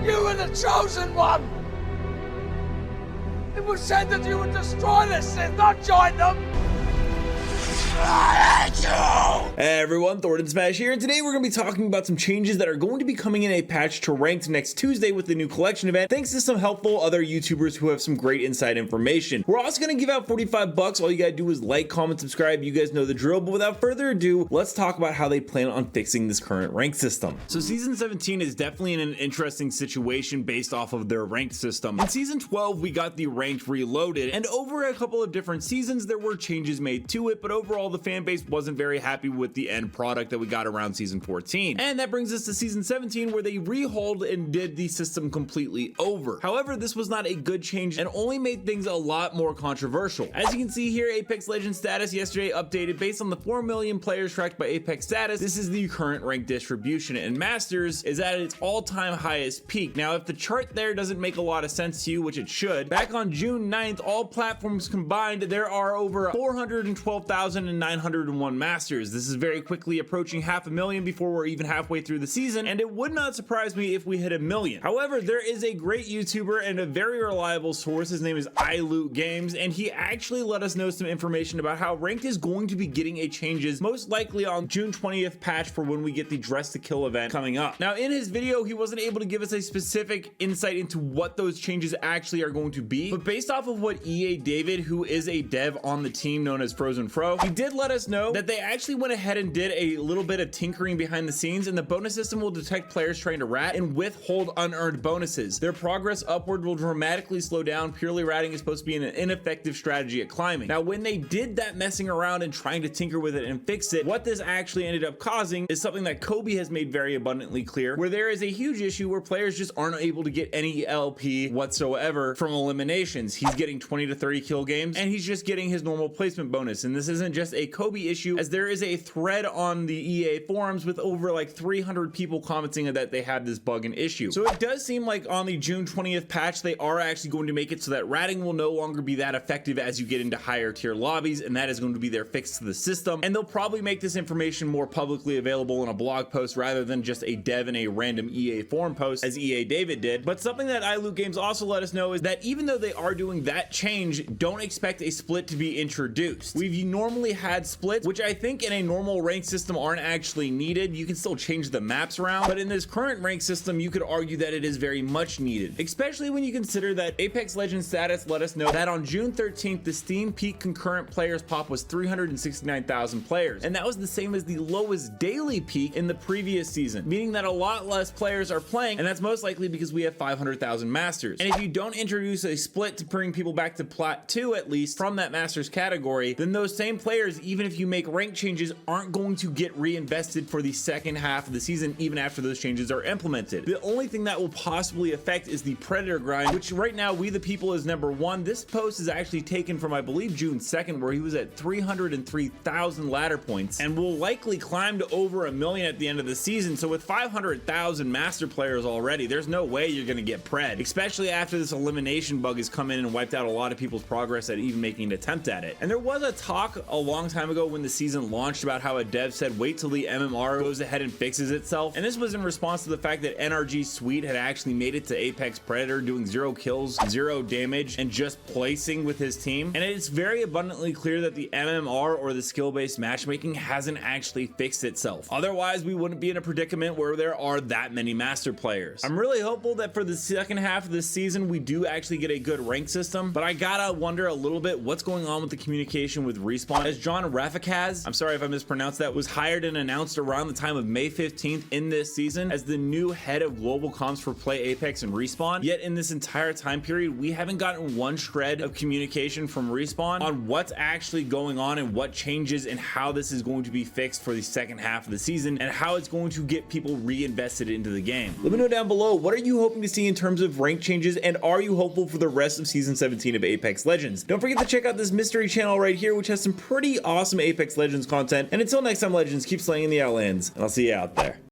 You were the chosen one! It was said that you would destroy the Sith, not join them! Hey everyone, Thordan Smash here, and today we're going to be talking about some changes that are going to be coming in a patch to Ranked next Tuesday with the new collection event, thanks to some helpful other YouTubers who have some great inside information. We're also going to give out 45 bucks. All you gotta do is like, comment, subscribe. You guys know the drill, but without further ado, let's talk about how they plan on fixing this current ranked system. So Season 17 is definitely in an interesting situation based off of their ranked system. In Season 12, we got the ranked reloaded, and over a couple of different seasons, there were changes made to it, but overall, the fan base wasn't very happy with the end product that we got around Season 14. And that brings us to Season 17, where they rehauled and did the system completely over. However, this was not a good change and only made things a lot more controversial. As you can see here, Apex Legends status yesterday updated based on the 4 million players tracked by Apex status. This is the current rank distribution, and Masters is at its all-time highest peak. Now, if the chart there doesn't make a lot of sense to you, which it should, back on June 9th, all platforms combined, there are over 412,901 Masters. This is very quickly approaching 500,000 before we're even halfway through the season, and it would not surprise me if we hit 1 million. However, there is a great YouTuber and a very reliable source. His name is Games, and he actually let us know some information about how Ranked is going to be getting a changes, most likely on June 20th patch for when we get the Dress to Kill event coming up. Now, in his video, he wasn't able to give us a specific insight into what those changes actually are going to be, but based off of what EA David, who is a dev on the team known as Frozen Fro, he did let us know that they actually went ahead and did a little bit of tinkering behind the scenes, and the bonus system will detect players trying to rat and withhold unearned bonuses. Their progress upward will dramatically slow down. Purely ratting is supposed to be an ineffective strategy at climbing. Now, when they did that messing around and trying to tinker with it and fix it, what this actually ended up causing is something that Kobe has made very abundantly clear, where there is a huge issue where players just aren't able to get any LP whatsoever from eliminations. He's getting 20 to 30 kill games, and he's just getting his normal placement bonus. And this isn't just a Kobe issue, as there is a thread on the EA forums with over like 300 people commenting that they have this bug and issue. So it does seem like on the June 20th patch, they are actually going to make it so that ratting will no longer be that effective as you get into higher tier lobbies, and that is going to be their fix to the system. And they'll probably make this information more publicly available in a blog post rather than just a dev in a random EA forum post as EA David did. But something that Games also let us know is that even though they are doing that change, don't expect a split to be introduced. We've normally had splits, which I think in a normal rank system aren't actually needed. You can still change the maps around, but in this current rank system, you could argue that it is very much needed, especially when you consider that Apex Legends status let us know that on June 13th, the Steam peak concurrent players pop was 369,000 players, and that was the same as the lowest daily peak in the previous season, meaning that a lot less players are playing, and that's most likely because we have 500,000 Masters. And if you don't introduce a split to bring people back to Plat 2 at least from that Masters category, then those same players, even if you make rank changes, aren't going to get reinvested for the second half of the season even after those changes are implemented. The only thing that will possibly affect is the Predator grind, which right now We the People is #1. This post is actually taken from I believe June 2nd, where he was at 303,000 ladder points and will likely climb to over 1 million at the end of the season. So with 500,000 master players already, there's no way you're going to get pred, especially after this elimination bug has come in and wiped out a lot of people's progress at even making an attempt at it. And there was a talk a long time ago when the season launched about how a dev said wait till the MMR goes ahead and fixes itself, and this was in response to the fact that NRG Sweet had actually made it to Apex Predator doing 0 kills, 0 damage, and just placing with his team. And it's very abundantly clear that the MMR, or the skill-based matchmaking, hasn't actually fixed itself. Otherwise, we wouldn't be in a predicament where there are that many master players. I'm really hopeful that for the second half of this season, we do actually get a good rank system, but I gotta wonder a little bit what's going on with the communication with Respawn, as John Rafikaz, I'm sorry if I mispronounced that, was hired and announced around the time of May 15th in this season as the new head of global comms for Play Apex and Respawn. Yet in this entire time period, we haven't gotten one shred of communication from Respawn on what's actually going on and what changes and how this is going to be fixed for the second half of the season and how it's going to get people reinvested into the game. Let me know down below, what are you hoping to see in terms of rank changes, and are you hopeful for the rest of Season 17 of Apex Legends? Don't forget to check out this mystery channel right here, which has some pretty awesome Apex Legends content. And until next time, Legends, keep slaying in the Outlands, and I'll see you out there.